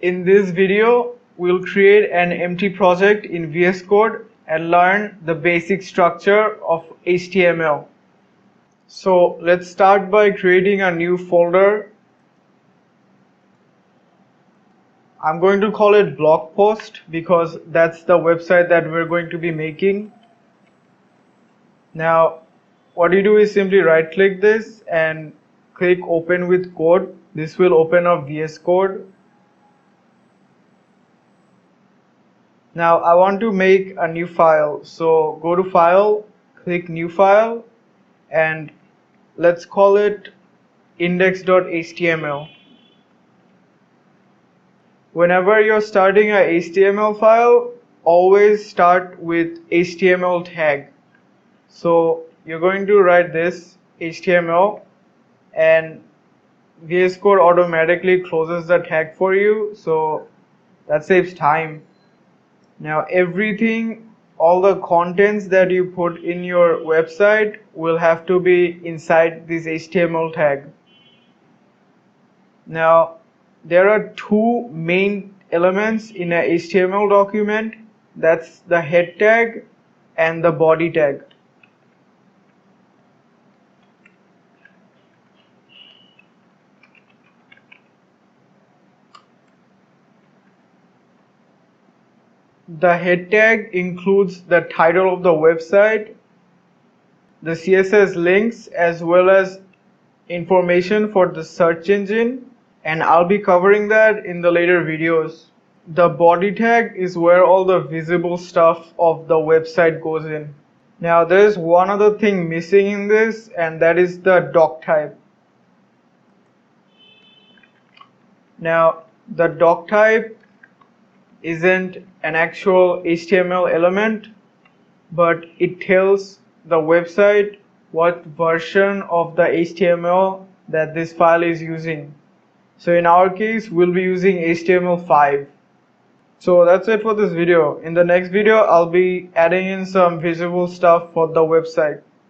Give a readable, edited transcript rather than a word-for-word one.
In this video, we'll create an empty project in VS Code and learn the basic structure of HTML. So let's start by creating a new folder. I'm going to call it blog post because that's the website that we're going to be making. Now, what you do is simply right click this and click open with code. This will open up VS Code. Now I want to make a new file, so go to file, click new file, and let's call it index.html. Whenever you're starting a HTML file, always start with HTML tag. So you're going to write this HTML and VS Code automatically closes the tag for you, so that saves time. Now everything, all the contents that you put in your website will have to be inside this HTML tag. Now there are two main elements in a HTML document. That's the head tag and the body tag. The head tag includes the title of the website, the CSS links, as well as information for the search engine, and I'll be covering that in the later videos. The body tag is where all the visible stuff of the website goes in. Now there's one other thing missing in this, and that is the doc type. Now the doc type isn't an actual HTML element, but it tells the website what version of the HTML that this file is using. So in our case, we'll be using HTML5. So that's it for this video. In the next video, I'll be adding in some visual stuff for the website.